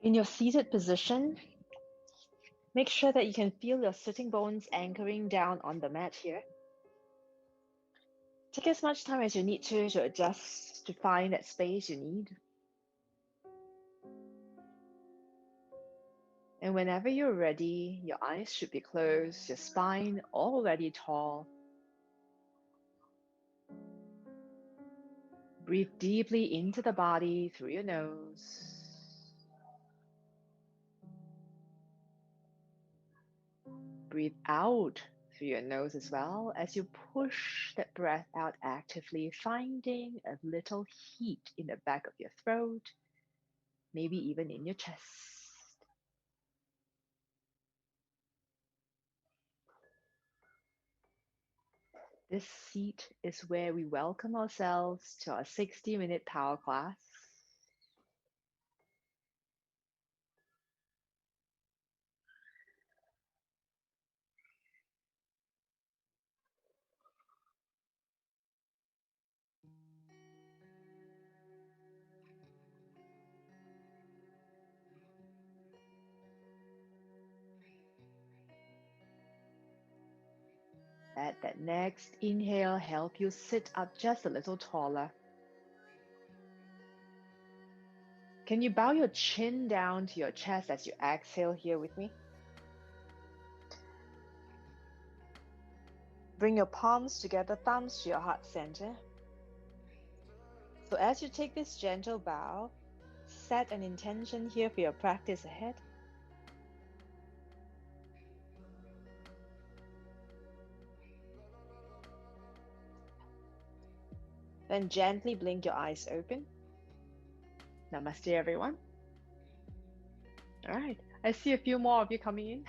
In your seated position, make sure that you can feel your sitting bones anchoring down on the mat here. Take as much time as you need to adjust to find that space you need. And whenever you're ready, your eyes should be closed, your spine already tall. Breathe deeply into the body through your nose. Breathe out through your nose as well as you push that breath out actively, finding a little heat in the back of your throat, maybe even in your chest. This seat is where we welcome ourselves to our 60-minute power class. Let that next inhale help you sit up just a little taller. Can you bow your chin down to your chest as you exhale here with me? Bring your palms together, thumbs to your heart center. So as you take this gentle bow, set an intention here for your practice ahead. Then gently blink your eyes open. Namaste, everyone. All right, I see a few more of you coming in.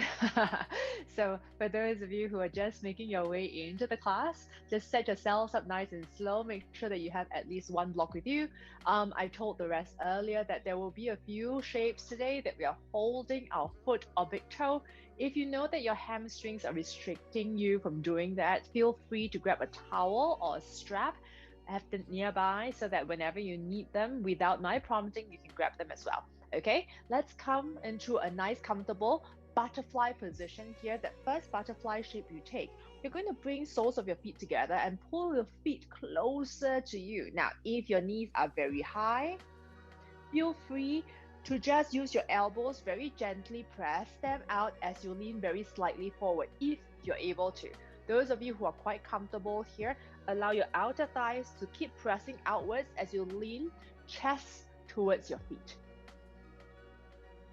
So for those of you who are just making your way into the class, just set yourselves up nice and slow. Make sure that you have at least one block with you. I told the rest earlier that there will be a few shapes today that we are holding our foot or big toe. If you know that your hamstrings are restricting you from doing that, feel free to grab a towel or a strap, have them nearby so that whenever you need them, without my prompting, you can grab them as well. Okay, let's come into a nice comfortable butterfly position here. That first butterfly shape you take, you're going to bring soles of your feet together and pull your feet closer to you. Now, if your knees are very high, feel free to just use your elbows, very gently press them out as you lean very slightly forward if you're able to. Those of you who are quite comfortable here, allow your outer thighs to keep pressing outwards as you lean chest towards your feet.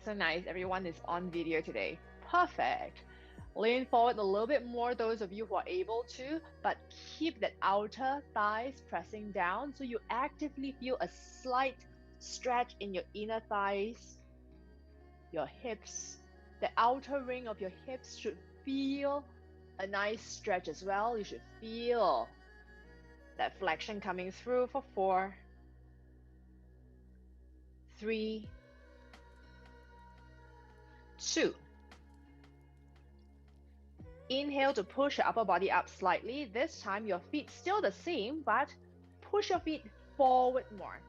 So nice, everyone is on video today. Perfect. Lean forward a little bit more, those of you who are able to, but keep that outer thighs pressing down so you actively feel a slight stretch in your inner thighs, your hips. The outer ring of your hips should feel a nice stretch as well. You should feel that flexion coming through for 4, 3, 2. Inhale to push your upper body up slightly. This time your feet still the same, but push your feet forward more.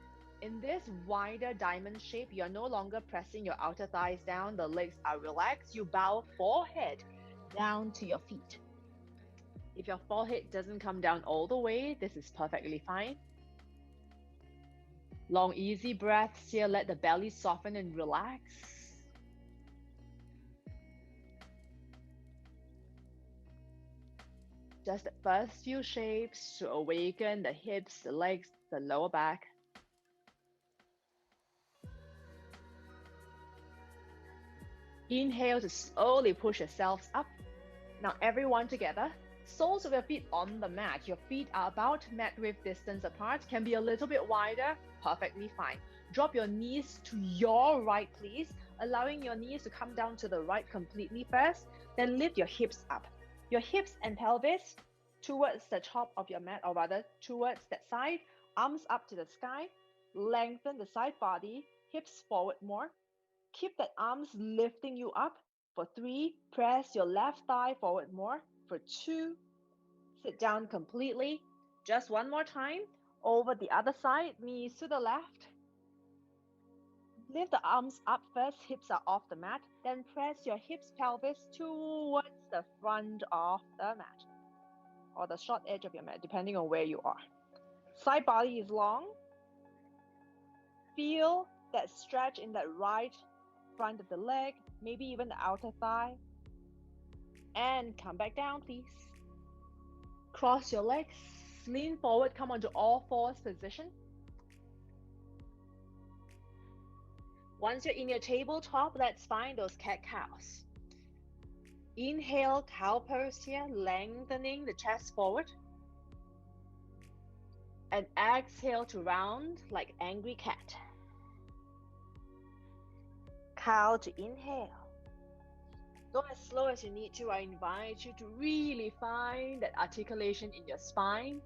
In this wider diamond shape, you're no longer pressing your outer thighs down. The legs are relaxed. You bow forehead down to your feet. If your forehead doesn't come down all the way, this is perfectly fine. Long, easy breaths here. Let the belly soften and relax. Just the first few shapes to awaken the hips, the legs, the lower back. Inhale to slowly push yourselves up. Now everyone together. Soles of your feet on the mat. Your feet are about mat width distance apart. Can be a little bit wider. Perfectly fine. Drop your knees to your right, please. Allowing your knees to come down to the right completely first. Then lift your hips up. Your hips and pelvis towards the top of your mat, or rather towards that side. Arms up to the sky. Lengthen the side body. Hips forward more. Keep that arms lifting you up. For 3, press your left thigh forward more. For 2, Sit down completely. Just one more time. Over the other side, knees to the left. Lift the arms up first, hips are off the mat. Then press your hips, pelvis towards the front of the mat, or the short edge of your mat, depending on where you are. Side body is long. Feel that stretch in that right front of the leg, maybe even the outer thigh. And come back down, please. Cross your legs, lean forward, come onto all fours position. Once you're in your tabletop, let's find those cat-cows. Inhale, cow pose here, lengthening the chest forward. And exhale to round like angry cat. Cow to inhale. Go as slow as you need to. I invite you to really find that articulation in your spine.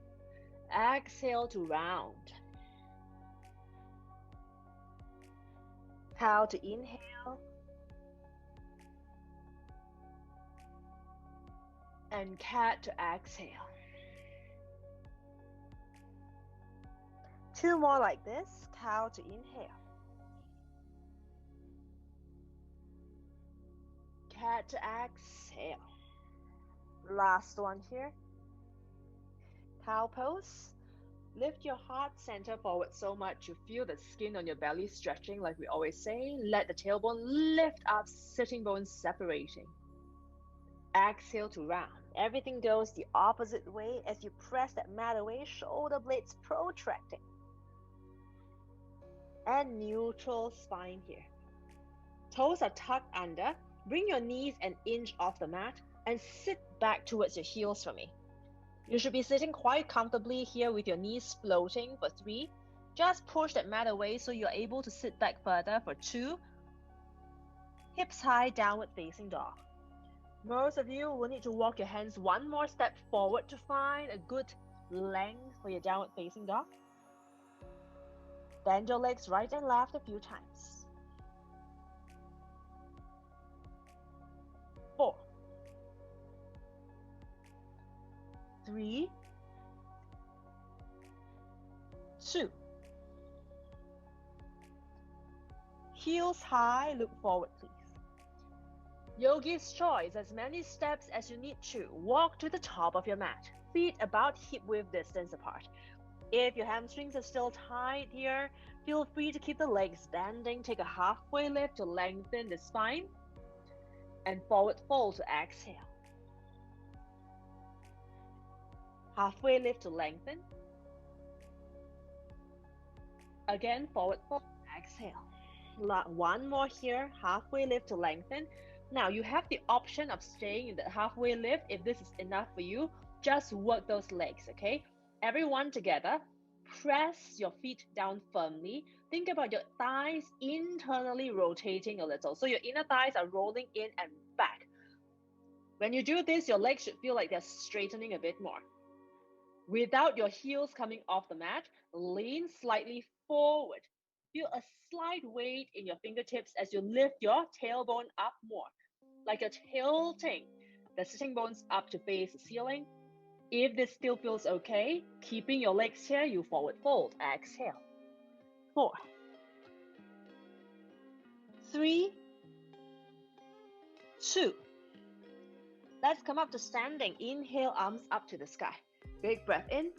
Exhale to round. Cow to inhale. And cat to exhale. 2 more like this. Cow to inhale. Cat to exhale. Last one here. Cow pose. Lift your heart center forward so much you feel the skin on your belly stretching, like we always say. Let the tailbone lift up, sitting bones separating. Exhale to round. Everything goes the opposite way as you press that mat away, shoulder blades protracting. And neutral spine here. Toes are tucked under. Bring your knees an inch off the mat and sit back towards your heels for me. You should be sitting quite comfortably here with your knees floating for 3. Just push that mat away so you're able to sit back further for 2. Hips high, downward facing dog. Most of you will need to walk your hands 1 more step forward to find a good length for your downward facing dog. Bend your legs right and left a few times. 4, 3, 2. Heels high, look forward please. Yogi's choice, as many steps as you need to. Walk to the top of your mat. Feet about hip width distance apart. If your hamstrings are still tight here, feel free to keep the legs bending. Take a halfway lift to lengthen the spine. And forward fold to exhale. Halfway lift to lengthen. Again, forward fold, exhale. 1 more here, halfway lift to lengthen. Now you have the option of staying in the halfway lift. If this is enough for you, just work those legs, okay? Everyone together, press your feet down firmly. Think about your thighs internally rotating a little. So your inner thighs are rolling in and back. When you do this, your legs should feel like they're straightening a bit more. Without your heels coming off the mat, lean slightly forward. Feel a slight weight in your fingertips as you lift your tailbone up more, like you're tilting the sitting bones up to face the ceiling. If this still feels okay, keeping your legs here, you forward fold, exhale. 4, 3, 2. Let's come up to standing. Inhale, arms up to the sky. Big breath in.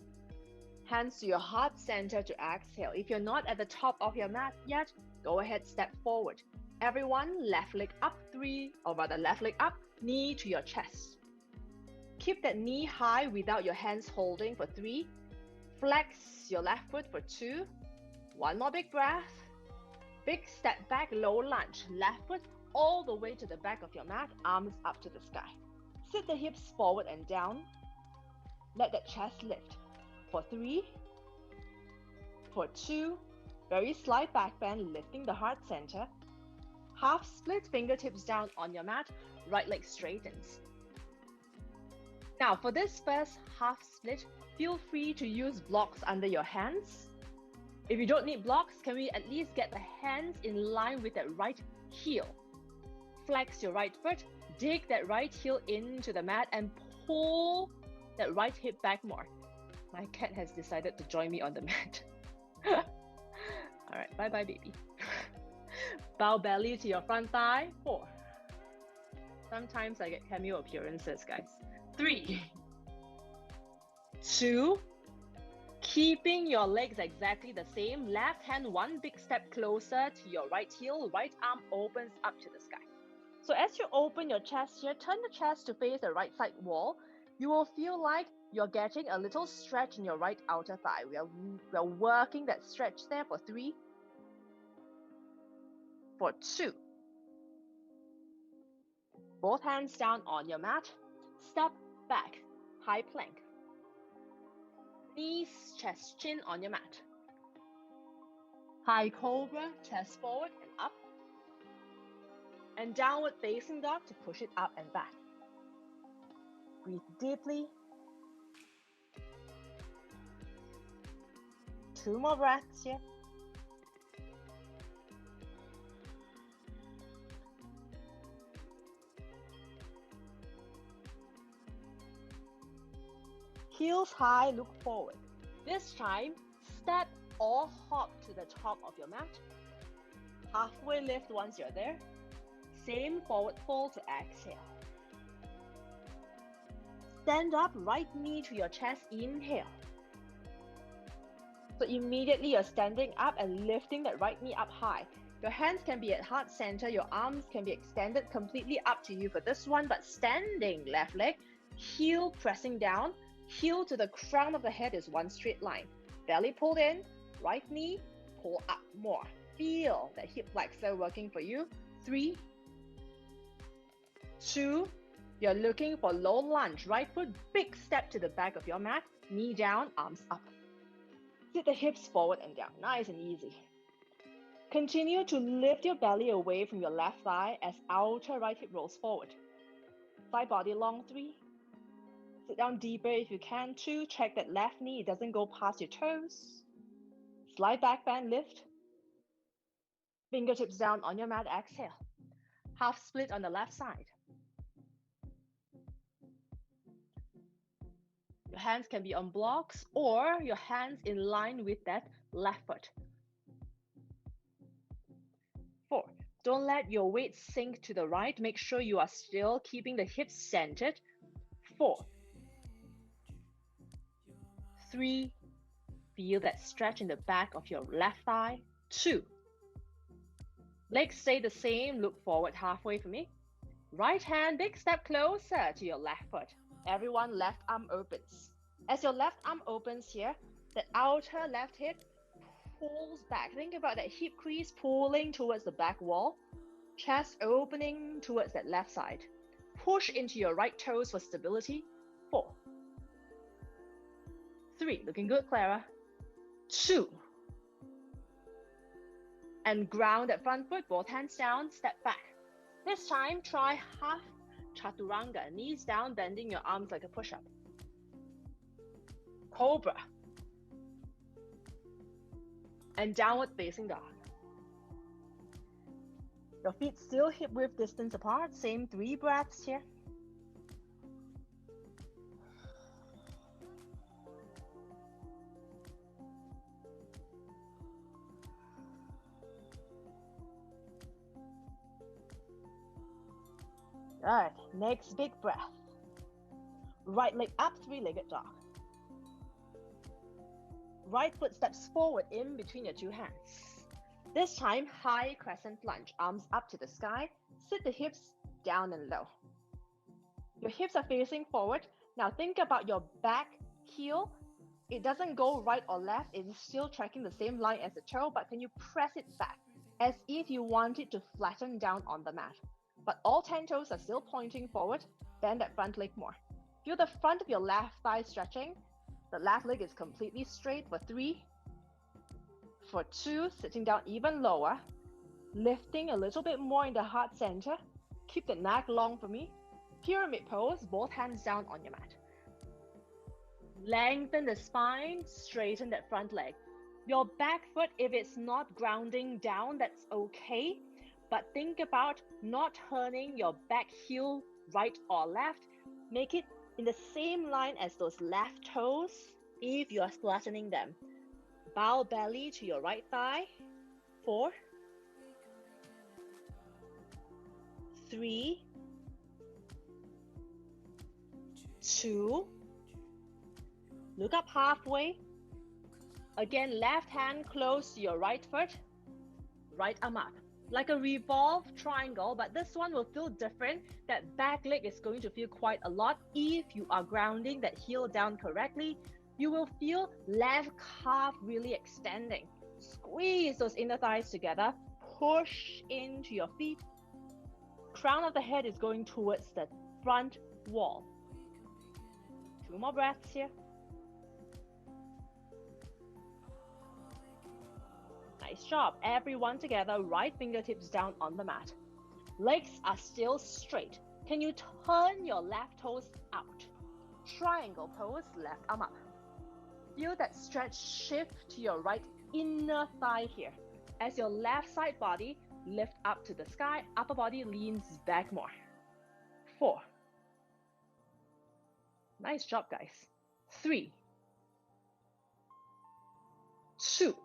Hands to your heart center to exhale. If you're not at the top of your mat yet, go ahead, step forward. Everyone, left leg up 3, or rather left leg up, knee to your chest. Keep that knee high without your hands holding for 3. Flex your left foot for 2. 1 more big breath. Big step back, low lunge. Left foot all the way to the back of your mat, arms up to the sky. Sit the hips forward and down. Let that chest lift. For 3, for 2, very slight back bend, lifting the heart center. Half split, fingertips down on your mat, right leg straightens. Now for this first half split, feel free to use blocks under your hands. If you don't need blocks, can we at least get the hands in line with that right heel? Flex your right foot, dig that right heel into the mat and pull that right hip back more. My cat has decided to join me on the mat. All right, bye-bye, baby. Bow belly to your front thigh. 4. Sometimes I get cameo appearances, guys. 3, 2, keeping your legs exactly the same. Left hand one big step closer to your right heel. Right arm opens up to the sky. So as you open your chest here, turn the chest to face the right side wall. You will feel like you're getting a little stretch in your right outer thigh. We are working that stretch there for 3, for 2. Both hands down on your mat. Step back, high plank. Knees, chest, chin on your mat. High cobra, chest forward and up. And downward facing dog to push it up and back. Breathe deeply. 2 more breaths here. Heels high, look forward. This time, step or hop to the top of your mat. Halfway lift once you're there. Same forward fold to exhale. Stand up, right knee to your chest, inhale. So immediately you're standing up and lifting that right knee up high. Your hands can be at heart center, your arms can be extended, completely up to you for this one, but standing left leg, heel pressing down, heel to the crown of the head is one straight line. Belly pulled in, right knee, pull up more. Feel that hip flexor working for you. 3, 2, you're looking for low lunge. Right foot, big step to the back of your mat, knee down, arms up. Sit the hips forward and down, nice and easy. Continue to lift your belly away from your left thigh as outer right hip rolls forward. Side body long, 3. Sit down deeper if you can. 2, check that left knee doesn't go past your toes. Slide back bend, lift. Fingertips down on your mat, exhale. Half split on the left side. Your hands can be on blocks or your hands in line with that left foot. 4, don't let your weight sink to the right. Make sure you are still keeping the hips centered. 4, 3, feel that stretch in the back of your left thigh. 2, legs stay the same, look forward halfway for me. Right hand, big step closer to your left foot. Everyone, left arm opens. As your left arm opens here, the outer left hip pulls back. Think about that hip crease pulling towards the back wall. Chest opening towards that left side. Push into your right toes for stability. 4, 3, looking good, Clara. 2, and ground that front foot, both hands down, step back. This time, try half chaturanga, knees down, bending your arms like a push-up. Cobra. And downward facing dog. Your feet still hip width distance apart, same 3 breaths here. All right, next big breath. Right leg up, 3-legged dog. Right foot steps forward in between your 2 hands. This time, high crescent lunge, arms up to the sky. Sit the hips down and low. Your hips are facing forward. Now think about your back heel. It doesn't go right or left. It is still tracking the same line as the toe, but can you press it back as if you want it to flatten down on the mat? But all 10 toes are still pointing forward. Bend that front leg more. Feel the front of your left thigh stretching. The left leg is completely straight for 3, for 2, sitting down even lower, lifting a little bit more in the heart center. Keep the neck long for me. Pyramid pose, both hands down on your mat. Lengthen the spine, straighten that front leg. Your back foot, if it's not grounding down, that's okay. But think about not turning your back heel right or left. Make it in the same line as those left toes, if you are flattening them. Bow belly to your right thigh. 4, 3, 2, look up halfway. Again, left hand close to your right foot, right arm up. Like a revolved triangle, but this one will feel different. That back leg is going to feel quite a lot. If you are grounding that heel down correctly, you will feel left calf really extending. Squeeze those inner thighs together, push into your feet. Crown of the head is going towards the front wall. 2 more breaths here. Nice job. Everyone together, right fingertips down on the mat. Legs are still straight. Can you turn your left toes out? Triangle pose, left arm up. Feel that stretch shift to your right inner thigh here. As your left side body lift up to the sky, upper body leans back more. 4. Nice job, guys. 3, 2.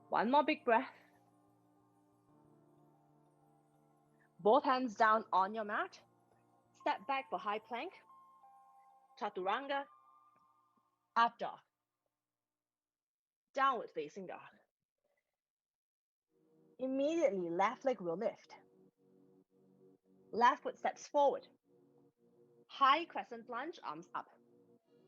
One more big breath. Both hands down on your mat. Step back for high plank. Chaturanga. Up dog. Downward facing dog. Immediately, left leg will lift. Left foot steps forward. High crescent lunge, arms up.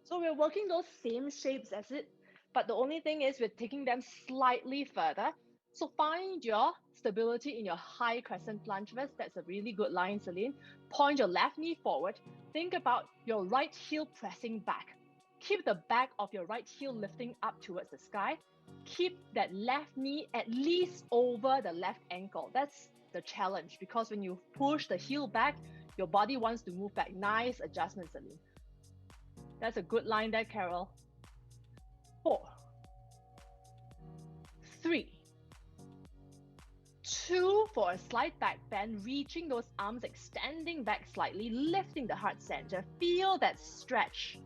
So we're working those same shapes as it, but the only thing is we're taking them slightly further. So find your stability in your high crescent lunge first. That's a really good line, Celine. Point your left knee forward. Think about your right heel pressing back. Keep the back of your right heel lifting up towards the sky. Keep that left knee at least over the left ankle. That's the challenge, because when you push the heel back, your body wants to move back. Nice adjustment, Celine. That's a good line there, Carol. 4, 3, 2 for a slight back bend, reaching those arms, extending back slightly, lifting the heart center. Feel that stretch.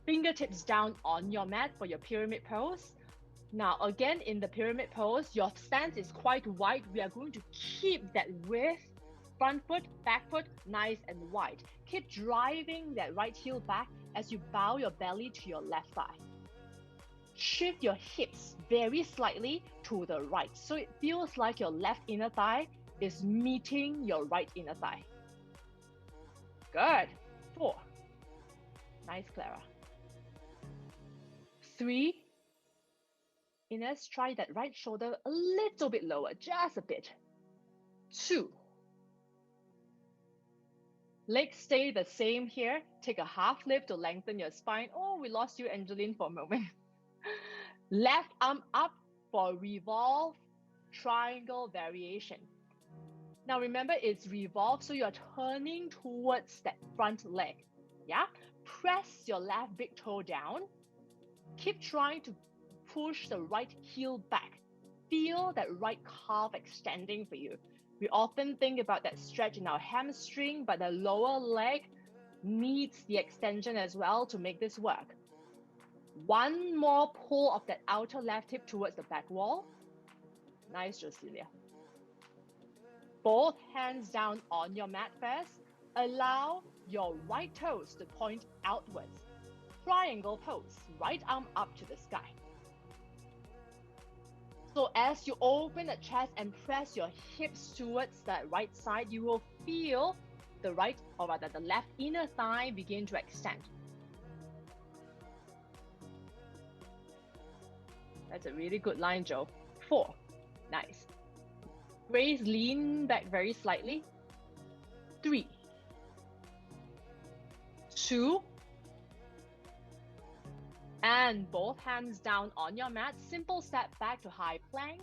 Fingertips down on your mat for your pyramid pose. Now, again, in the pyramid pose, your stance is quite wide. We are going to keep that width. Front foot, back foot, nice and wide. Keep driving that right heel back as you bow your belly to your left thigh. Shift your hips very slightly to the right, so it feels like your left inner thigh is meeting your right inner thigh. Good. 4. Nice, Clara. 3. Ines, try that right shoulder a little bit lower, just a bit. 2. Legs stay the same here. Take a half lift to lengthen your spine. Oh, we lost you, Angeline, for a moment. Left arm up for revolve triangle variation. Now remember, it's revolve, so you're turning towards that front leg. Yeah? Press your left big toe down. Keep trying to push the right heel back. Feel that right calf extending for you. We often think about that stretch in our hamstring, but the lower leg needs the extension as well to make this work. One more pull of that outer left hip towards the back wall. Nice, Josilia. Both hands down on your mat first. Allow your right toes to point outwards. Triangle pose, right arm up to the sky. So as you open the chest and press your hips towards the right side, you will feel the right, or rather the left inner thigh begin to extend. That's a really good line, Joe. 4. Nice. Grace, lean back very slightly. 3, 2, and both hands down on your mat. Simple step back to high plank.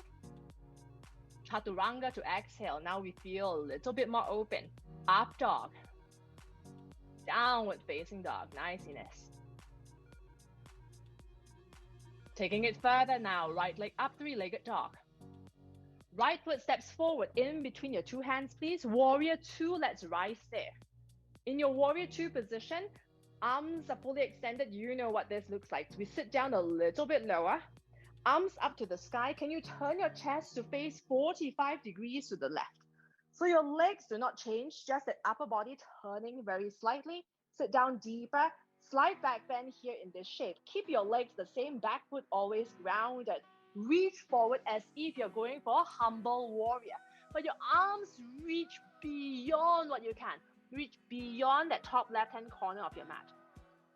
Chaturanga to exhale. Now we feel a little bit more open. Up dog. Downward facing dog. Nice, Ines. Taking it further now. Right leg up, 3-legged dog. Right foot steps forward in between your two hands, please. Warrior 2, let's rise there. In your warrior two position, arms are fully extended. You know what this looks like. So we sit down a little bit lower, arms up to the sky. Can you turn your chest to face 45 degrees to the left? So your legs do not change, just the upper body turning very slightly. Sit down deeper, slight back bend here in this shape. Keep your legs the same, back foot always grounded. Reach forward as if you're going for a humble warrior. But your arms reach beyond what you can. Reach beyond that top left-hand corner of your mat.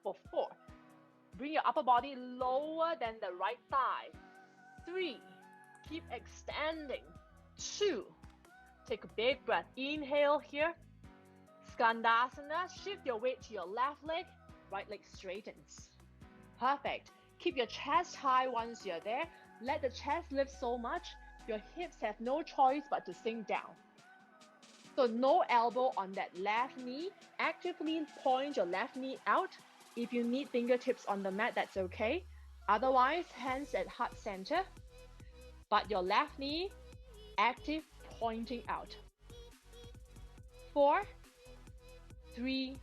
For 4, bring your upper body lower than the right thigh. 3, keep extending. 2, take a big breath. Inhale here. Skandasana, shift your weight to your left leg, right leg straightens. Perfect. Keep your chest high once you're there. Let the chest lift so much, your hips have no choice but to sink down. So no elbow on that left knee. Actively point your left knee out. If you need fingertips on the mat, that's okay. Otherwise, hands at heart center. But your left knee, active, pointing out. 4, 3,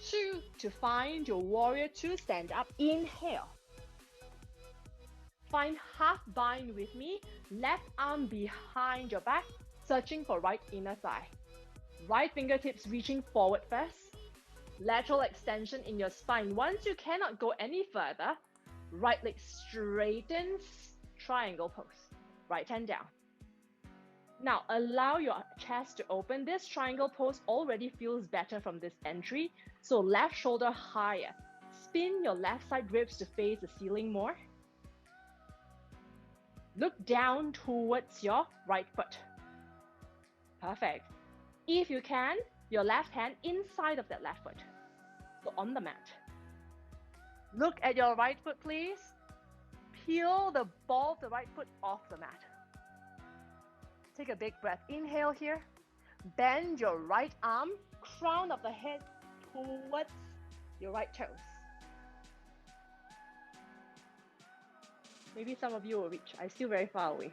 2, to find your warrior two, stand up, inhale. Find half bind with me, left arm behind your back, searching for right inner thigh. Right fingertips reaching forward first. Lateral extension in your spine. Once you cannot go any further, right leg straightens, triangle pose. Right hand down. Now allow your chest to open. This triangle pose already feels better from this entry. So left shoulder higher. Spin your left side ribs to face the ceiling more. Look down towards your right foot. Perfect. If you can, your left hand inside of that left foot. So on the mat. Look at your right foot, please. Peel the ball of the right foot off the mat. Take a big breath. Inhale here. Bend your right arm, crown of the head towards your right toes. Maybe some of you will reach. I'm still very far away.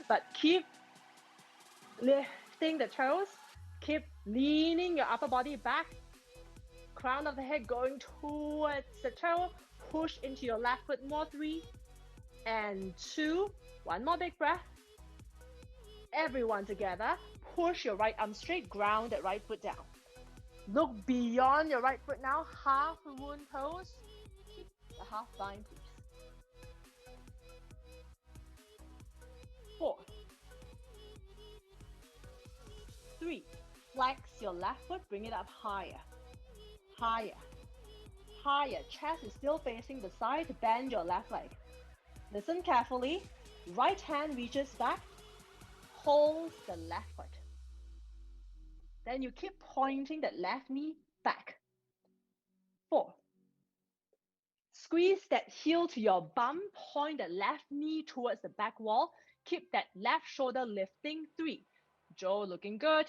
But keep lifting the toes. Keep leaning your upper body back. Crown of the head going towards the toe. Push into your left foot more. 3 and 2. One more big breath. Everyone together. Push your right arm straight. Ground that right foot down. Look beyond your right foot now. Half moon pose. Keep the half bind, please. 4, 3, flex your left foot, bring it up higher, higher, higher. Chest is still facing the side, bend your left leg. Listen carefully. Right hand reaches back, holds the left foot. Then you keep pointing that left knee back. 4, squeeze that heel to your bum, point the left knee towards the back wall. Keep that left shoulder lifting. 3, Joe looking good.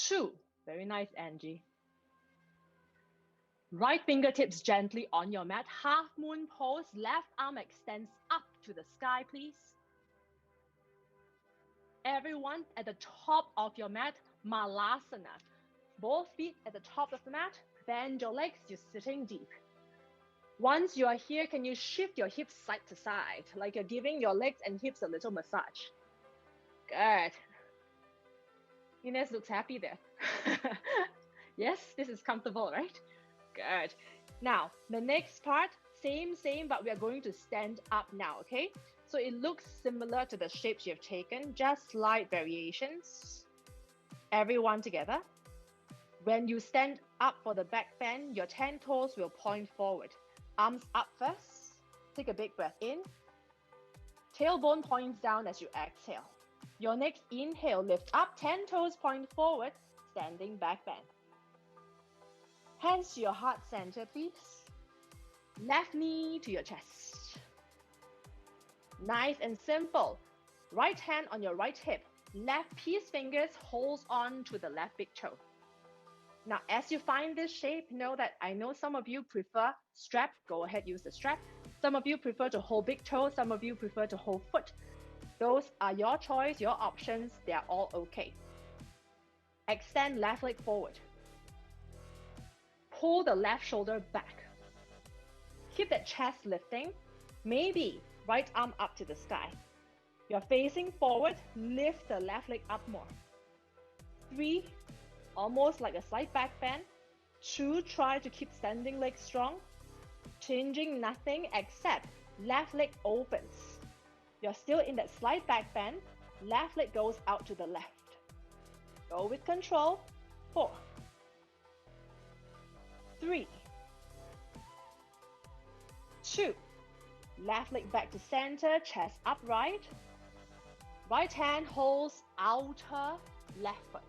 2, very nice, Angie. Right fingertips gently on your mat. Half moon pose. Left arm extends up to the sky, please. Everyone at the top of your mat, Malasana. Both feet at the top of the mat. Bend your legs. You're sitting deep. Once you are here, can you shift your hips side to side, like you're giving your legs and hips a little massage? Good. Ines looks happy there. Yes, this is comfortable, right? Good. Now, the next part, same, but we are going to stand up now, okay? So it looks similar to the shapes you've taken, just slight variations. Everyone together. When you stand up for the back bend, your 10 toes will point forward. Arms up first. Take a big breath in. Tailbone points down as you exhale. Your next inhale, lift up, 10 toes point forward, standing back bend. Hands to your heart center, please. Left knee to your chest. Nice and simple. Right hand on your right hip. Left peace fingers holds on to the left big toe. Now, as you find this shape, know that I know some of you prefer strap. Go ahead, use the strap. Some of you prefer to hold big toe. Some of you prefer to hold foot. Those are your choice, your options. They are all okay. Extend left leg forward. Pull the left shoulder back. Keep that chest lifting. Maybe right arm up to the sky. You're facing forward. Lift the left leg up more. 3, almost like a slight back bend. 2, try to keep standing leg strong. Changing nothing except left leg opens. You're still in that slight back bend. Left leg goes out to the left. Go with control. 4, 3, 2. Left leg back to center, chest upright. Right hand holds outer left foot.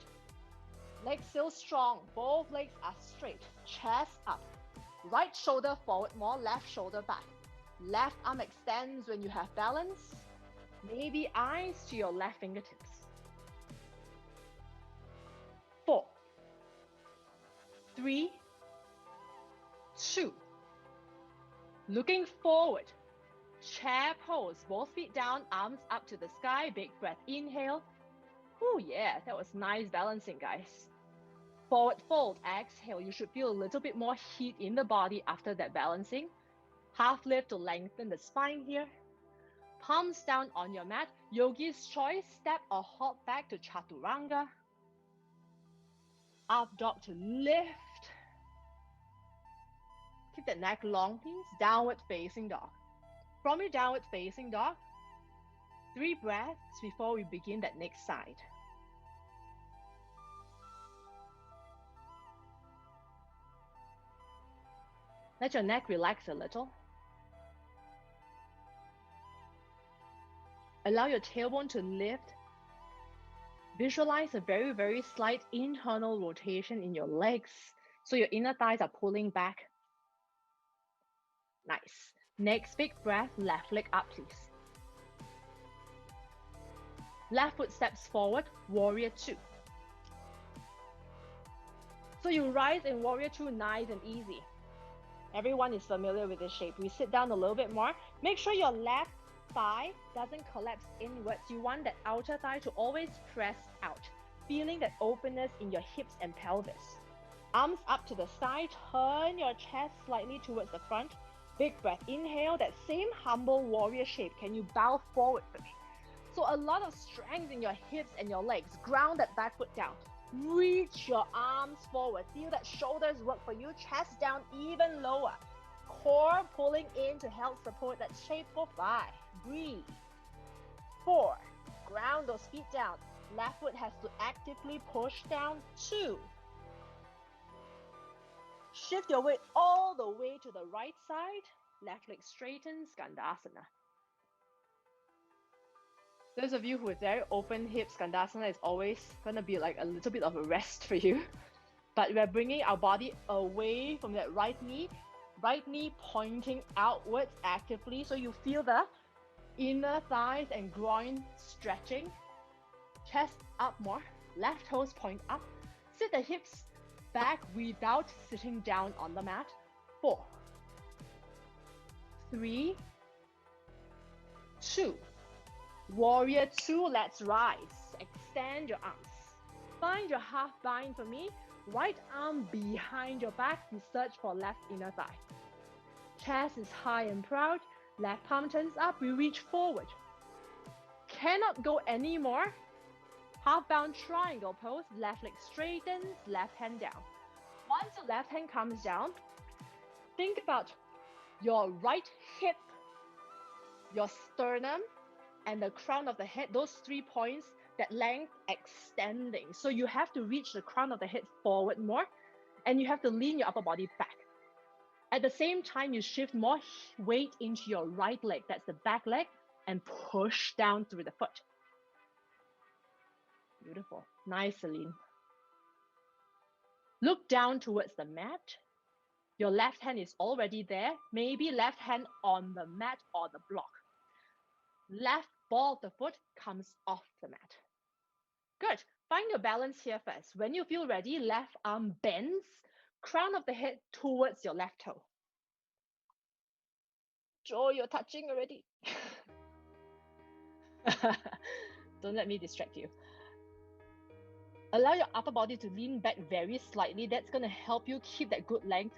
Legs still strong, both legs are straight, chest up. Right shoulder forward more, left shoulder back. Left arm extends when you have balance. Maybe eyes to your left fingertips. 4, 3, 2. Looking forward. Chair pose, both feet down, arms up to the sky. Big breath, inhale. Oh yeah, that was nice balancing, guys. Forward fold, exhale. You should feel a little bit more heat in the body after that balancing. Half lift to lengthen the spine here. Palms down on your mat. Yogi's choice, step or hop back to chaturanga. Up dog to lift. Keep the neck long, please. Downward facing dog. From your downward facing dog, 3 breaths before we begin that next side. Let your neck relax a little. Allow your tailbone to lift. Visualize a very, very slight internal rotation in your legs, so your inner thighs are pulling back. Nice. Next big breath, left leg up, please. Left foot steps forward, warrior 2. So you rise in warrior 2 nice and easy. Everyone is familiar with this shape. We sit down a little bit more. Make sure your left thigh doesn't collapse inwards. You want that outer thigh to always press out, feeling that openness in your hips and pelvis. Arms up to the side, turn your chest slightly towards the front. Big breath, inhale, that same humble warrior shape. Can you bow forward for me? So a lot of strength in your hips and your legs. Ground that back foot down. Reach your arms forward. Feel that shoulders work for you. Chest down even lower. Core pulling in to help support that shape for 5. Breathe. 4. Ground those feet down. Left foot has to actively push down. 2. Shift your weight all the way to the right side. Left leg straightens, Skandasana. Those of you who have very open hips, Skandasana is always going to be like a little bit of a rest for you. But we're bringing our body away from that right knee pointing outwards actively, so you feel the inner thighs and groin stretching. Chest up more, left toes point up. Sit the hips back without sitting down on the mat. 4, 3, 2. Warrior 2, let's rise. Extend your arms. Find your half bind for me. Right arm behind your back. We search for left inner thigh. Chest is high and proud. Left palm turns up. We reach forward. Cannot go anymore. Half bound triangle pose. Left leg straightens. Left hand down. Once the left hand comes down, think about your right hip, your sternum, and the crown of the head. Those 3 points, that length extending. So you have to reach the crown of the head forward more, and you have to lean your upper body back. At the same time, you shift more weight into your right leg, that's the back leg, and push down through the foot. Beautiful. Nice, Celine. Look down towards the mat. Your left hand is already there. Maybe left hand on the mat or the block. Left ball of the foot comes off the mat. Good. Find your balance here first. When you feel ready, left arm bends, crown of the head towards your left toe. Joe, you're touching already. Don't let me distract you. Allow your upper body to lean back very slightly. That's going to help you keep that good length.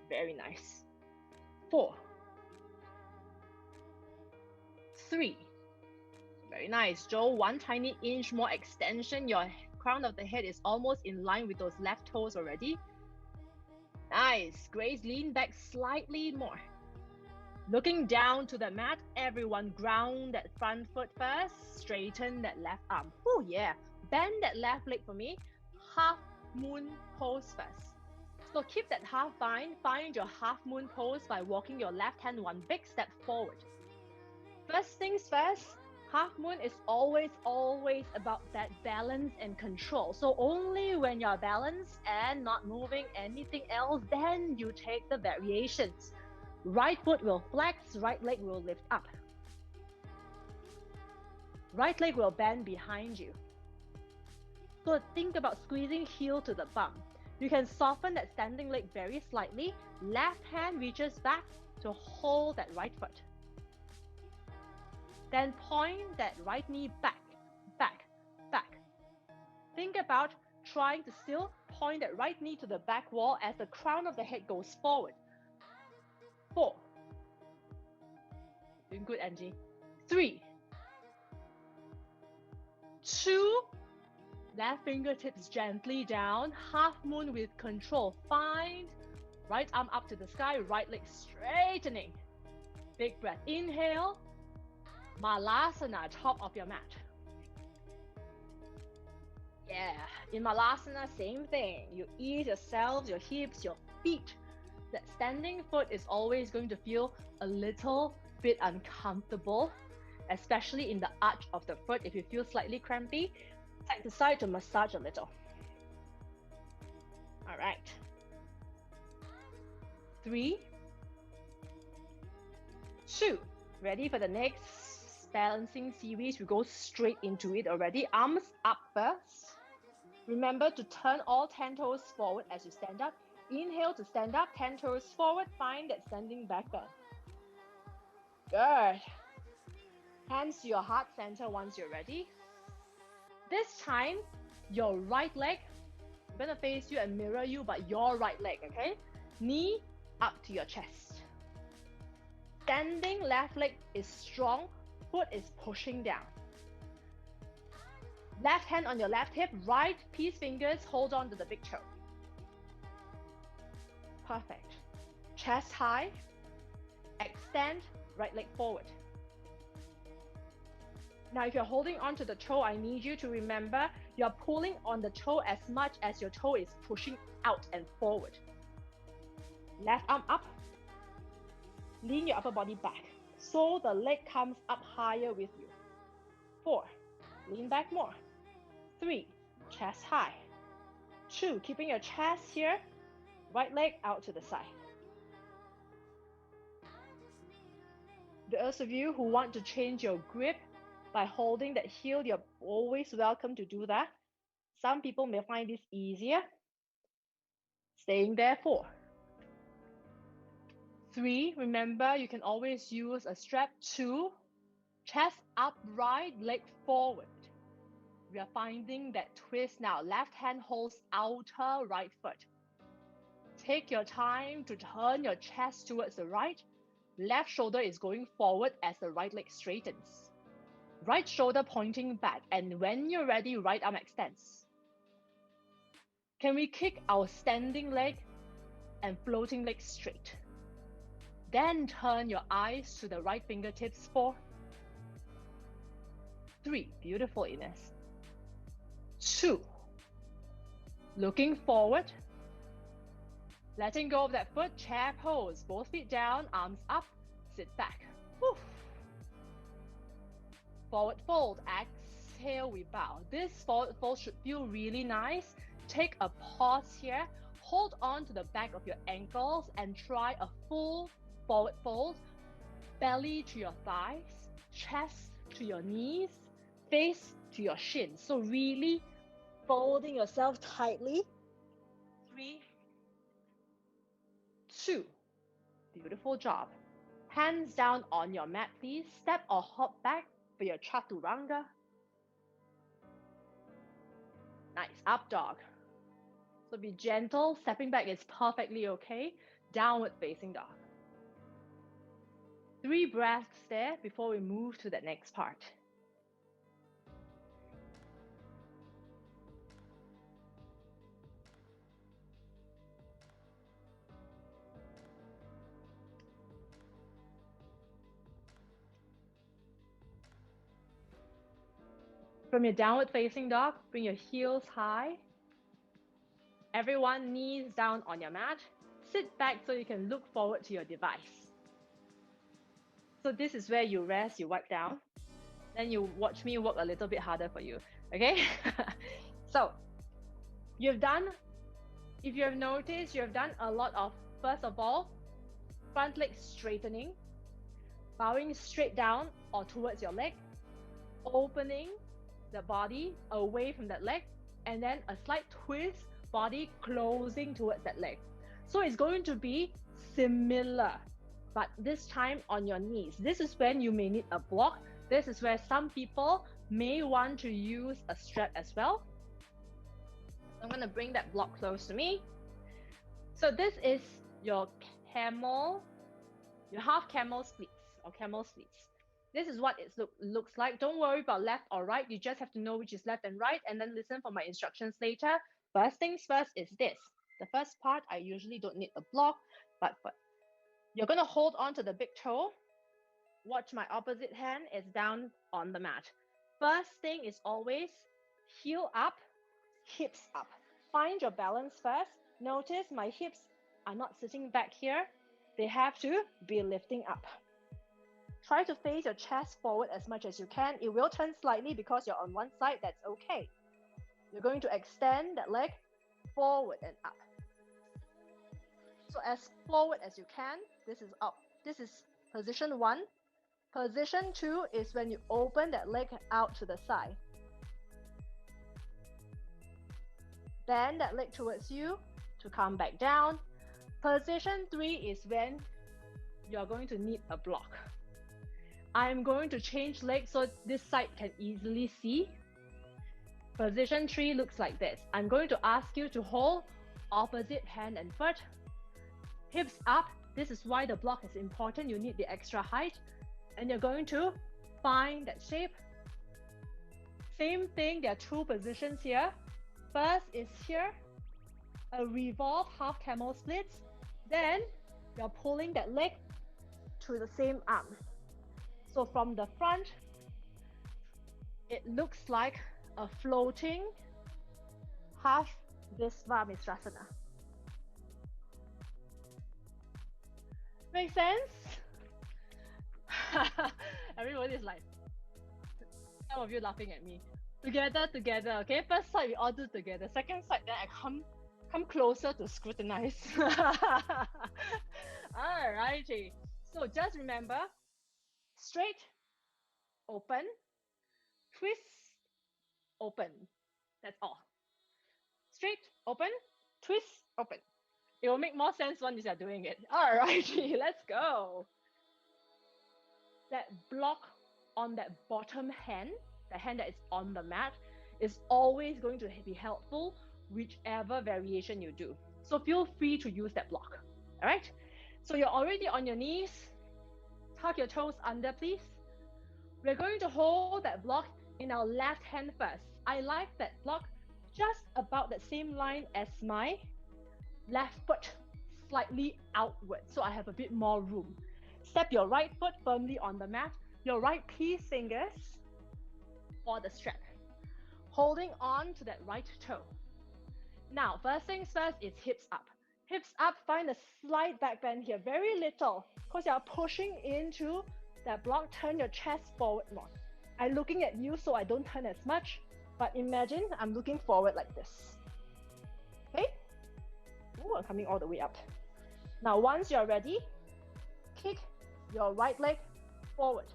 Very nice. 4, 3. Very nice, Joe. 1 tiny inch more extension. Your crown of the head is almost in line with those left toes already. Nice. Grace, lean back slightly more. Looking down to the mat, everyone ground that front foot first. Straighten that left arm. Oh yeah. Bend that left leg for me. Half moon pose first. So keep that half bind. Find your half moon pose by walking your left hand 1 big step forward. First things first, half moon is always about that balance and control. So only when you're balanced and not moving anything else, then you take the variations. Right foot will flex, right leg will lift up. Right leg will bend behind you. So think about squeezing heel to the bum. You can soften that standing leg very slightly. Left hand reaches back to hold that right foot. Then point that right knee back, back, back. Think about trying to still point that right knee to the back wall as the crown of the head goes forward. 4. Doing good, Angie. 3, 2. Left fingertips gently down. Half moon with control. Find right arm up to the sky, right leg straightening. Big breath. Inhale. Malasana, top of your mat. Yeah, in Malasana, same thing. You ease yourselves, your hips, your feet. That standing foot is always going to feel a little bit uncomfortable, especially in the arch of the foot. If you feel slightly crampy, side to side to massage a little. All right. 3, 2. Ready for the next balancing series? We go straight into it already. Arms up first. Remember to turn all 10 toes forward as you stand up. Inhale to stand up, 10 toes forward. Find that standing back bend. Good. Hands to your heart center once you're ready. This time, your right leg, I'm gonna face you and mirror you, but your right leg, okay? Knee up to your chest. Standing left leg is strong, foot is pushing down. Left hand on your left hip, right peace fingers, hold on to the big toe. Perfect. Chest high, extend, right leg forward. Now, if you're holding on to the toe, I need you to remember you're pulling on the toe as much as your toe is pushing out and forward. Left arm up. Lean your upper body back so the leg comes up higher with you. 4, lean back more. 3, chest high. 2, keeping your chest here, right leg out to the side. Those of you who want to change your grip by holding that heel, you're always welcome to do that. Some people may find this easier. Staying there. 4, 3, remember you can always use a strap. 2, chest upright, leg forward. We are finding that twist now. Left hand holds outer right foot. Take your time to turn your chest towards the right. Left shoulder is going forward as the right leg straightens. Right shoulder pointing back, and when you're ready, right arm extends. Can we kick our standing leg and floating leg straight? Then turn your eyes to the right fingertips. 4, 3, beautiful, Ines. 2, looking forward. Letting go of that foot, chair pose. Both feet down, arms up, sit back. Whew. Forward fold, exhale, we bow. This forward fold should feel really nice. Take a pause here. Hold on to the back of your ankles and try a full forward fold. Belly to your thighs, chest to your knees, face to your shins. So really folding yourself tightly. 3, 2, beautiful job. Hands down on your mat, please. Step or hop back for your chaturanga. Nice. Up dog. So be gentle. Stepping back is perfectly okay. Downward facing dog. 3 breaths there before we move to the next part. From your downward facing dog, bring your heels high. Everyone, knees down on your mat. Sit back so you can look forward to your device. So this is where you rest, you wipe down. Then you watch me work a little bit harder for you, okay? So, you've done, if you have noticed, you have done a lot of, first of all, front leg straightening, bowing straight down or towards your leg, opening the body away from that leg, and then a slight twist, body closing towards that leg. So it's going to be similar, but this time on your knees. This is when you may need a block. This is where some people may want to use a strap as well. I'm going to bring that block close to me. So this is your camel, your half camel splits or camel splits. This is what it looks like. Don't worry about left or right. You just have to know which is left and right, and then listen for my instructions later. First things first is this. The first part, I usually don't need a block, but you're going to hold on to the big toe. Watch my opposite hand is down on the mat. First thing is always heel up, hips up. Find your balance first. Notice my hips are not sitting back here. They have to be lifting up. Try to face your chest forward as much as you can. It will turn slightly because you're on one side. That's okay. You're going to extend that leg forward and up. So as forward as you can. This is up. This is position 1. Position 2 is when you open that leg out to the side. Bend that leg towards you to come back down. Position 3 is when you're going to need a block. I'm going to change legs so this side can easily see. Position 3 looks like this. I'm going to ask you to hold opposite hand and foot. Hips up. This is why the block is important. You need the extra height. And you're going to find that shape. Same thing, there are 2 positions here. First is here, a revolve half camel splits. Then you're pulling that leg to the same arm. So from the front, it looks like a floating half Visvamistrasana. Make sense? Everybody's like, some of you laughing at me. Together, okay? First side we all do together. Second side, then I come closer to scrutinize. Alrighty. So just remember, straight, open, twist, open. That's all. Straight, open, twist, open. It will make more sense once you're doing it. Alrighty, let's go. That block on that bottom hand, the hand that is on the mat, is always going to be helpful whichever variation you do. So feel free to use that block. All right? So you're already on your knees. Tuck your toes under, please. We're going to hold that block in our left hand first. I like that block just about the same line as my left foot, slightly outward, so I have a bit more room. Step your right foot firmly on the mat, your right peace fingers for the strap, holding on to that right toe. Now, first things first is hips up. Hips up, find a slight back bend here, very little, because you're pushing into that block. Turn your chest forward more. I'm looking at you, so I don't turn as much, but imagine I'm looking forward like this. Okay? Ooh, I'm coming all the way up. Now, once you're ready, kick your right leg forward.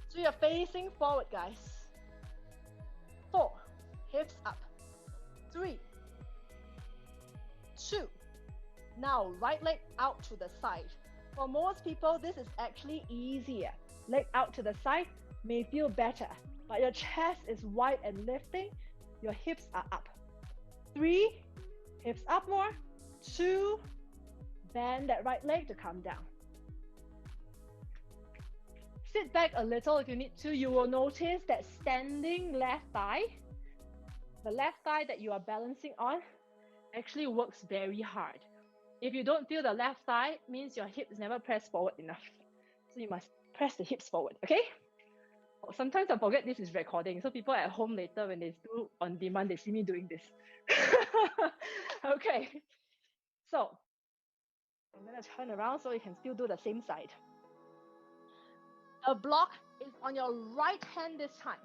So you're facing forward, guys. 4, hips up. 3, 2. Now, right leg out to the side. For most people, this is actually easier. Leg out to the side may feel better. but your chest is wide and lifting. Your hips are up. 3, hips up more. 2, bend that right leg to come down. Sit back a little if you need to. You will notice that standing left thigh, the left thigh that you are balancing on, actually works very hard. If you don't feel the left thigh, it means your hips never press forward enough. So you must press the hips forward, okay? Sometimes I forget this is recording, so people at home later when they do on demand, they see me doing this. Okay, so I'm gonna turn around so you can still do the same side. The block is on your right hand this time.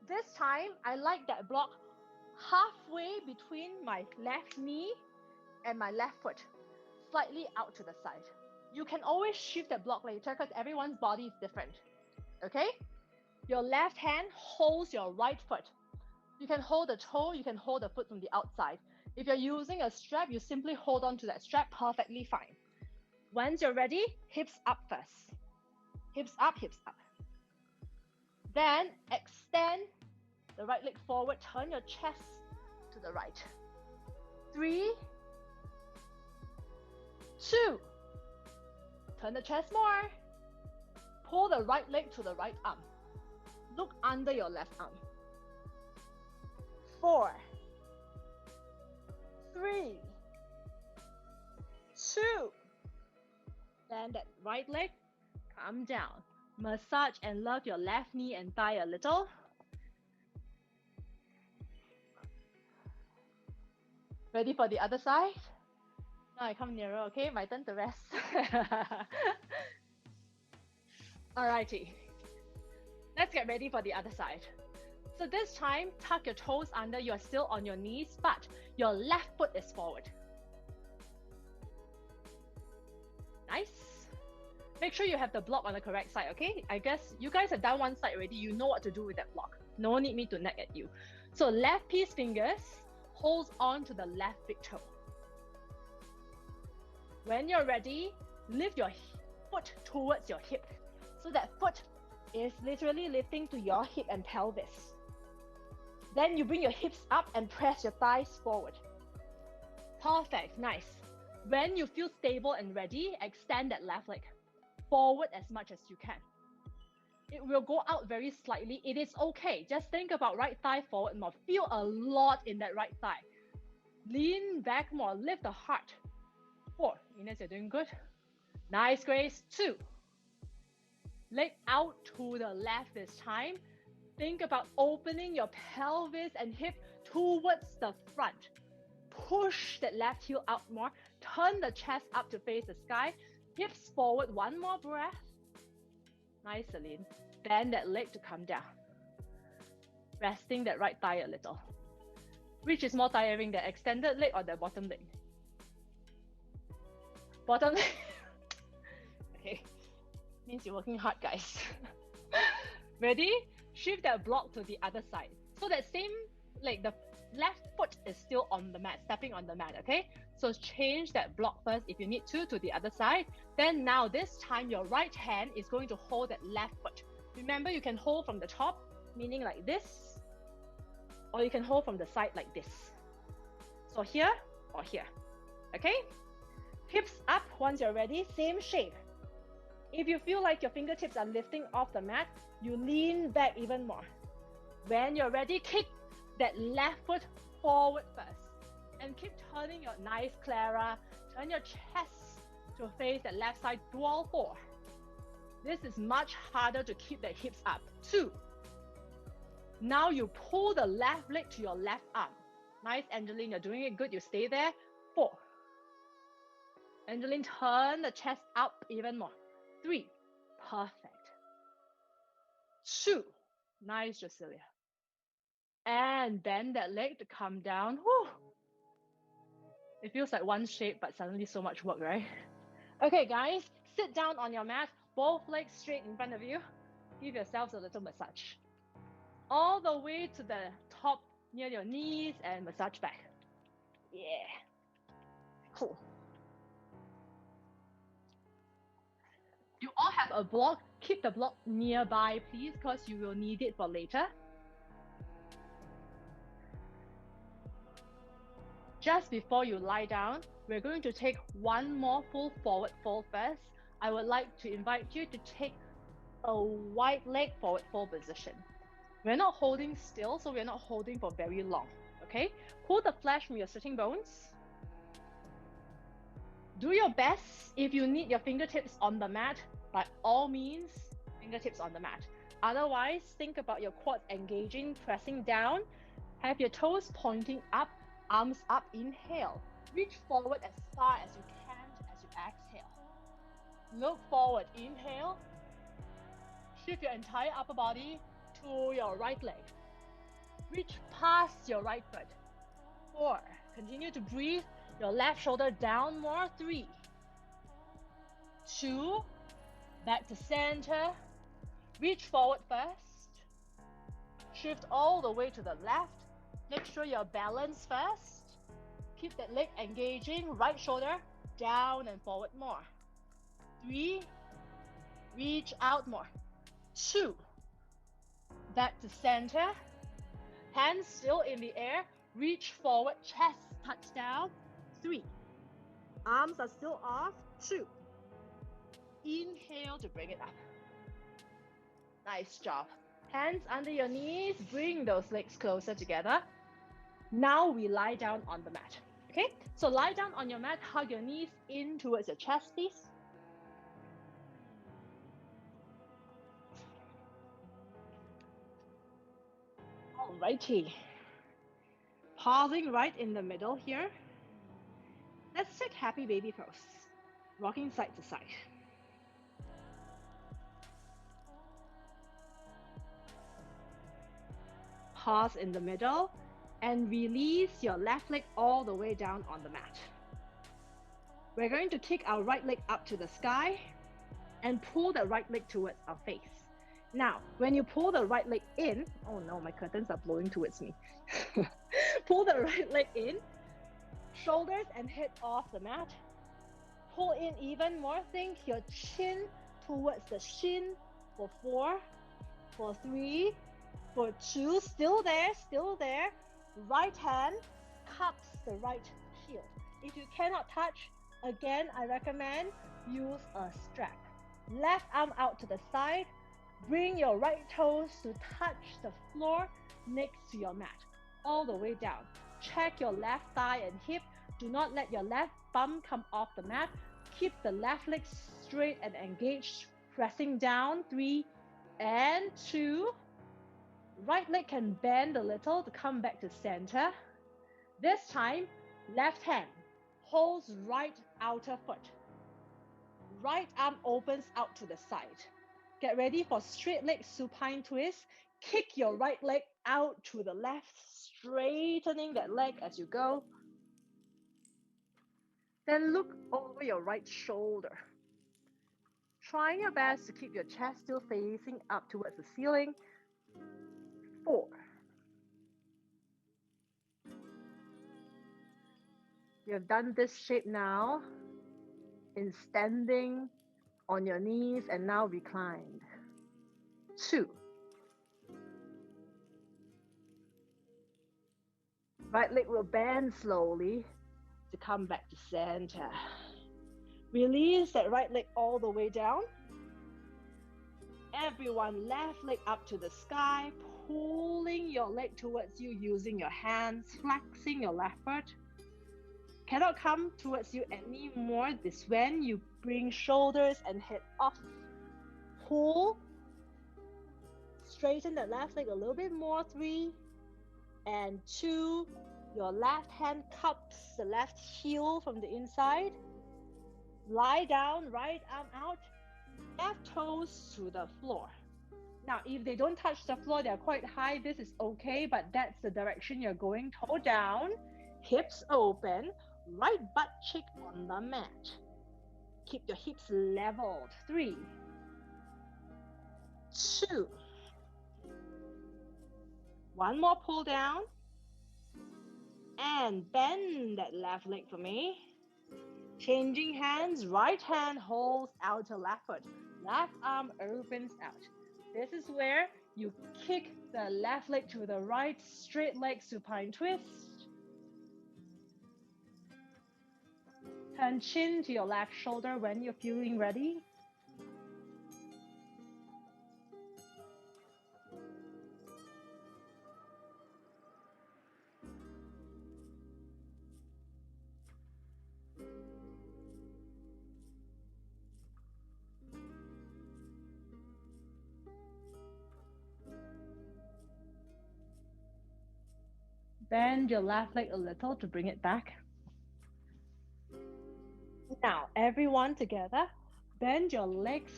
This time, I like that block halfway between my left knee and my left foot, slightly out to the side. You can always shift that block later because everyone's body is different. Okay? Your left hand holds your right foot. You can hold the toe, you can hold the foot from the outside. If you're using a strap, you simply hold on to that strap perfectly fine. Once you're ready, hips up first. Hips up, hips up. Then extend the right leg forward, turn your chest to the right. 3, 2, turn the chest more. Pull the right leg to the right arm. Look under your left arm. 4, 3, 2. Then that right leg, come down. Massage and love your left knee and thigh a little. Ready for the other side? Now I come nearer, okay? My turn to rest. Alrighty. Let's get ready for the other side. So this time, tuck your toes under. You are still on your knees, but your left foot is forward. Nice. Make sure you have the block on the correct side, okay? I guess you guys have done one side already. You know what to do with that block. No need me to nag at you. So left piece fingers holds on to the left big toe. When you're ready, lift your foot towards your hip. So that foot is literally lifting to your hip and pelvis. Then you bring your hips up and press your thighs forward. Perfect, nice. When you feel stable and ready, extend that left leg forward as much as you can. It will go out very slightly. It is okay. Just think about right thigh forward more. Feel a lot in that right thigh. Lean back more. Lift the heart. 4. Ines, you're doing good. Nice, Grace. 2. Leg out to the left this time. Think about opening your pelvis and hip towards the front. Push that left heel out more. Turn the chest up to face the sky. Hips forward. One more breath. Nice, Celine. Bend that leg to come down. Resting that right thigh a little. Which is more tiring, the extended leg or the bottom leg? Bottom leg. Okay. Means you're working hard, guys. Ready? Shift that block to the other side. So that same, like the left foot is still on the mat, stepping on the mat, okay? So change that block first if you need to the other side. Then now this time your right hand is going to hold that left foot. Remember, you can hold from the top, meaning like this, or you can hold from the side like this. So here or here, okay? Hips up once you're ready, same shape. If you feel like your fingertips are lifting off the mat, you lean back even more. When you're ready, kick that left foot forward first. And keep turning your nice, Clara. Turn your chest to face that left side. Do all 4. This is much harder to keep the hips up. 2. Now you pull the left leg to your left arm. Nice, Angeline. You're doing it good. You stay there. 4. Angeline, turn the chest up even more. 3. Perfect. 2. Nice, Jacilia. And bend that leg to come down. Whew. It feels like one shape, but suddenly so much work, right? Okay, guys, sit down on your mat, both legs straight in front of you. Give yourselves a little massage. All the way to the top near your knees and massage back. Yeah. Cool. You all have a block Keep the block nearby, please, because you will need it for later. Just before you lie down, we're going to take one more full forward fold first. I would like to invite you to take a wide leg forward fold position. We're not holding still, so we're not holding for very long, okay? Pull the flesh from your sitting bones. Do your best. If you need your fingertips on the mat, by all means, fingertips on the mat. Otherwise, think about your quads engaging, pressing down. Have your toes pointing up, arms up, inhale. Reach forward as far as you can as you exhale. Look forward, inhale. Shift your entire upper body to your right leg. Reach past your right foot. 4. Continue to breathe. Your left shoulder down more. 3. 2. Back to center. Reach forward first. Shift all the way to the left. Make sure you're balanced first. Keep that leg engaging. Right shoulder down and forward more. 3. Reach out more. 2. Back to center. Hands still in the air. Reach forward, chest touch down. 3. Arms are still off. 2. Inhale to bring it up. Nice job. Hands under your knees. Bring those legs closer together. Now we lie down on the mat. Okay? So lie down on your mat. Hug your knees in towards your chest, please. Alrighty. Pausing right in the middle here. Let's take happy baby pose. Rocking side to side. Pause in the middle and release your left leg all the way down on the mat. We're going to take our right leg up to the sky and pull the right leg towards our face. Now, when you pull the right leg in, oh no, my curtains are blowing towards me. Pull the right leg in, shoulders and head off the mat. Pull in even more. Think your chin towards the shin for 4, for 3, for 2. Still there. Right hand cups the right heel. If you cannot touch, again, I recommend use a strap. Left arm out to the side. Bring your right toes to touch the floor next to your mat, all the way down. Check your left thigh and hip. Do not let your left bum come off the mat. Keep the left leg straight and engaged, pressing down. 3 and 2. Right leg can bend a little to come back to center. This time, left hand holds right outer foot. Right arm opens out to the side. Get ready for straight leg supine twist. Kick your right leg out to the left, straightening that leg as you go. Then look over your right shoulder. Trying your best to keep your chest still facing up towards the ceiling. 4. You have done this shape now in standing on your knees and now reclined. 2. Right leg will bend slowly to come back to center. Release that right leg all the way down. Everyone, left leg up to the sky, pulling your leg towards you using your hands, flexing your left foot. Cannot come towards you anymore. This when you bring shoulders and head off. Pull. Straighten the left leg a little bit more. 3 and 2. Your left hand cups the left heel from the inside. Lie down, right arm out. Left toes to the floor. Now, if they don't touch the floor, they're quite high. This is okay, but that's the direction you're going. Toe down, hips open, right butt cheek on the mat. Keep your hips leveled. 3, 2. One more pull down. And bend that left leg for me. Changing hands, right hand holds outer left foot. left arm opens out. This is where you kick the left leg to the right, straight leg supine twist. Turn chin to your left shoulder when you're feeling ready. Bend your left leg a little to bring it back. Now, everyone together, bend your legs,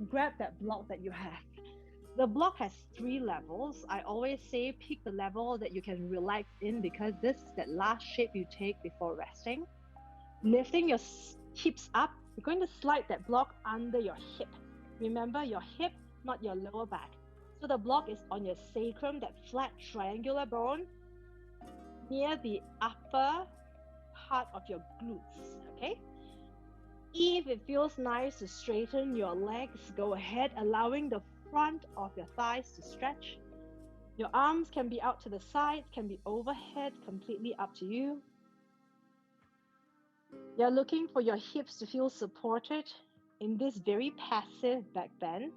grab that block that you have. The block has 3 levels. I always say pick the level that you can relax in because this is that last shape you take before resting. Lifting your hips up, you're going to slide that block under your hip. Remember, your hip, not your lower back. So the block is on your sacrum, that flat triangular bone, near the upper part of your glutes, okay? If it feels nice to straighten your legs, go ahead, allowing the front of your thighs to stretch. Your arms can be out to the side, can be overhead, completely up to you. You're looking for your hips to feel supported in this very passive back bend,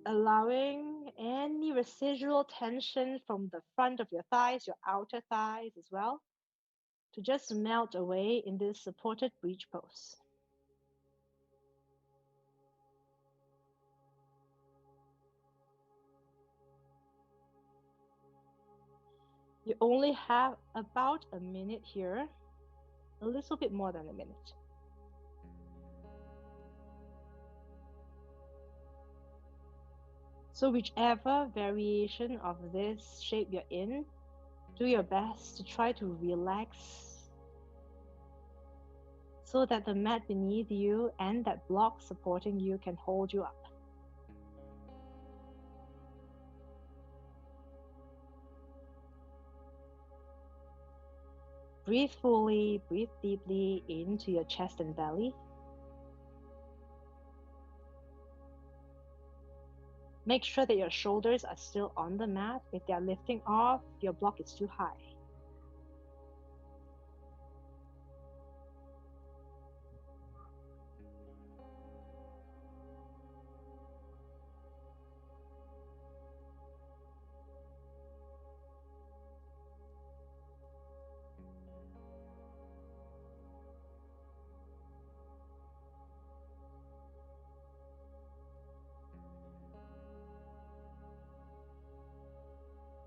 allowing any residual tension from the front of your thighs, your outer thighs as well, to just melt away in this supported bridge pose. You only have about a minute here, a little bit more than a minute. So whichever variation of this shape you're in, do your best to try to relax so that the mat beneath you and that block supporting you can hold you up. Breathe fully, breathe deeply into your chest and belly. Make sure that your shoulders are still on the mat. If they are lifting off, your block is too high.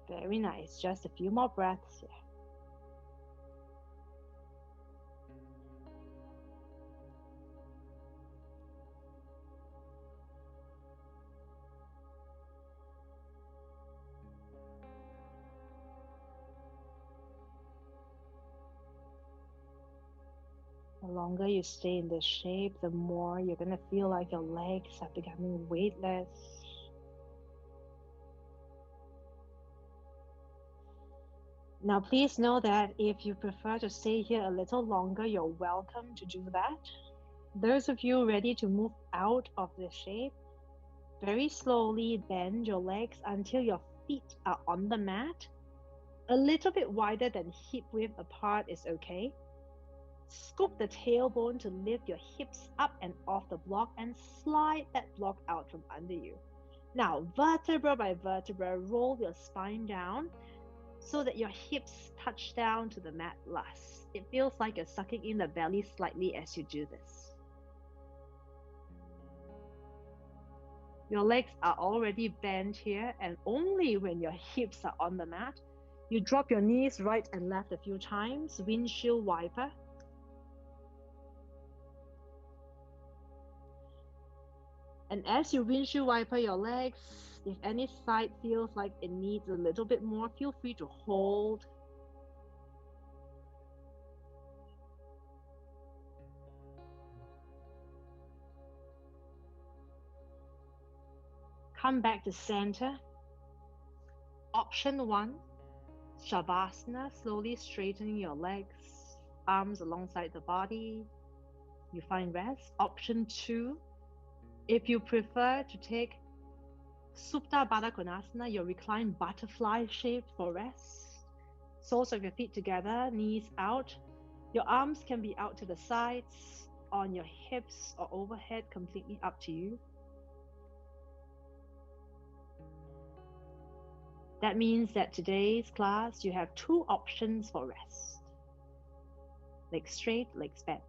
Very nice. Just a few more breaths here. The longer you stay in this shape, the more you're going to feel like your legs are becoming weightless. Now, please know that if you prefer to stay here a little longer, you're welcome to do that. Those of you ready to move out of this shape, very slowly bend your legs until your feet are on the mat. A little bit wider than hip width apart is okay. Scoop the tailbone to lift your hips up and off the block and slide that block out from under you. Now, vertebra by vertebra, roll your spine down so that your hips touch down to the mat last. It feels like you're sucking in the belly slightly as you do this. Your legs are already bent here, and only when your hips are on the mat, you drop your knees right and left a few times, windshield wiper. And as you windshield wiper your legs, if any side feels like it needs a little bit more, feel free to hold. Come back to center. Option 1, Shavasana, slowly straightening your legs, arms alongside the body. you find rest. Option 2, if you prefer to take Supta Baddha Konasana, your reclined butterfly shape for rest. Soles of your feet together, knees out. Your arms can be out to the sides, on your hips or overhead, completely up to you. That means that today's class, you have 2 options for rest. Legs straight, legs bent.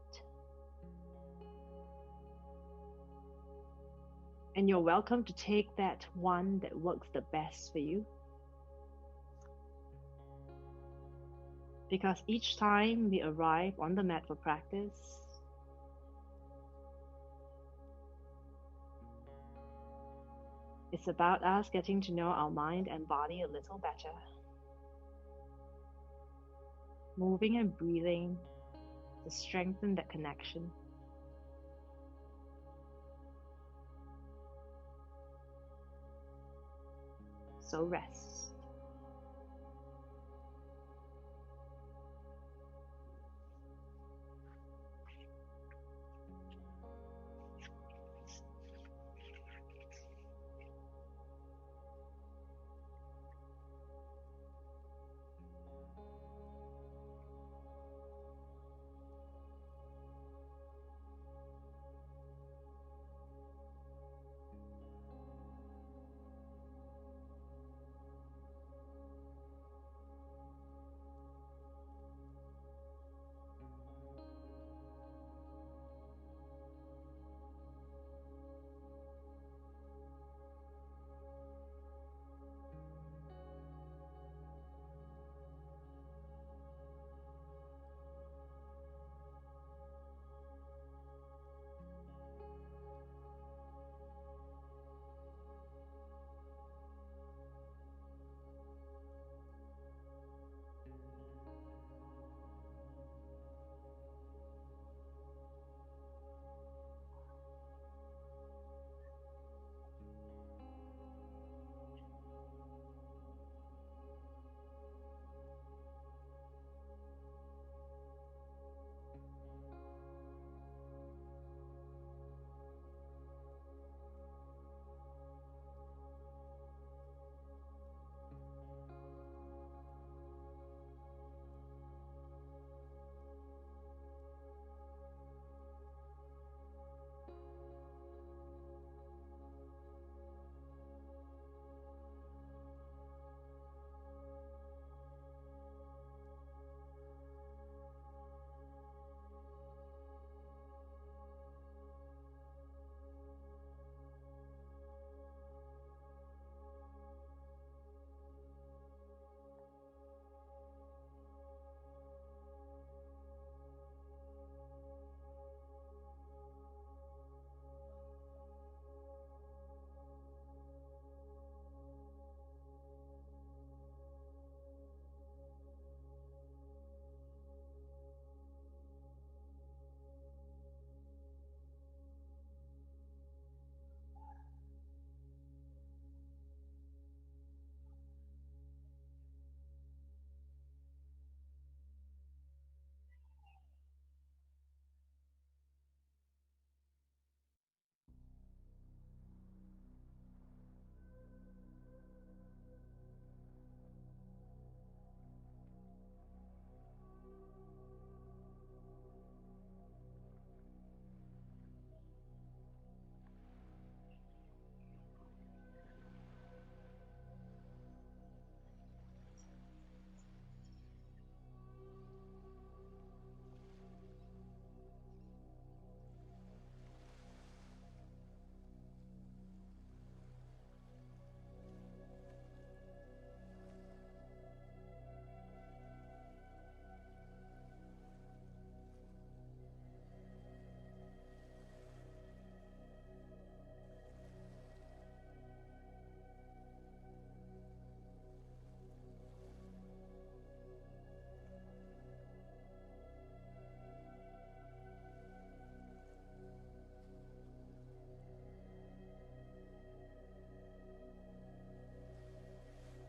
And you're welcome to take that one that works the best for you. Because each time we arrive on the mat for practice, it's about us getting to know our mind and body a little better. Moving and breathing to strengthen that connection. So rest.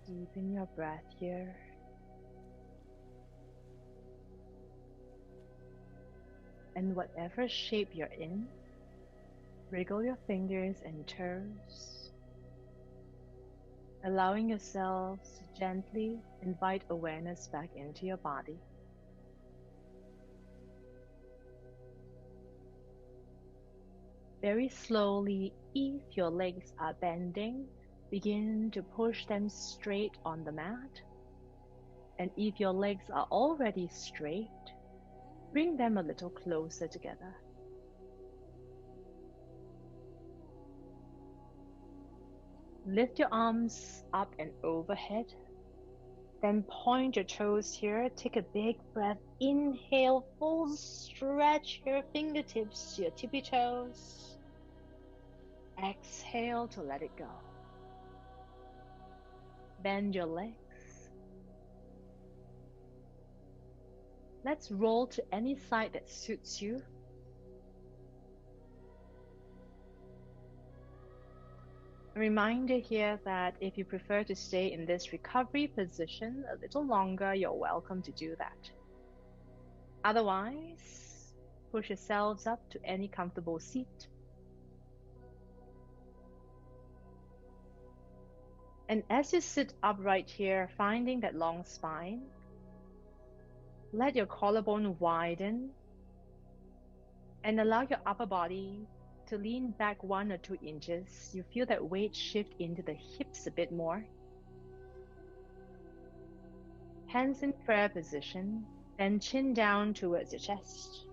Deepen your breath here. And whatever shape you're in, wriggle your fingers and toes, allowing yourselves to gently invite awareness back into your body. Very slowly, if your legs are bending, begin to push them straight on the mat. And if your legs are already straight, bring them a little closer together. Lift your arms up and overhead. Then point your toes here. Take a big breath. Inhale, full stretch your fingertips to your tippy toes. Exhale to let it go. Bend your legs. Let's roll to any side that suits you. A reminder here that if you prefer to stay in this recovery position a little longer, you're welcome to do that. Otherwise, push yourselves up to any comfortable seat. And as you sit upright here, finding that long spine, let your collarbone widen and allow your upper body to lean back 1 or 2 inches. You feel that weight shift into the hips a bit more. Hands in prayer position, and chin down towards your chest.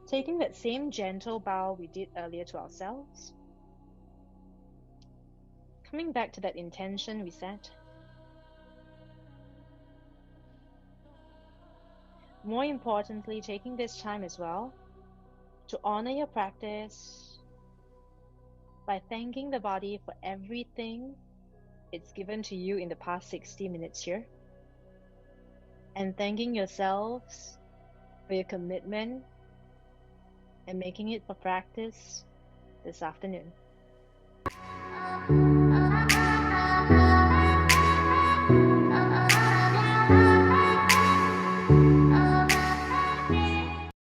Taking that same gentle bow we did earlier to ourselves. Coming back to that intention we set. More importantly, taking this time as well to honor your practice by thanking the body for everything it's given to you in the past 60 minutes here. And thanking yourselves for your commitment and making it for practice this afternoon.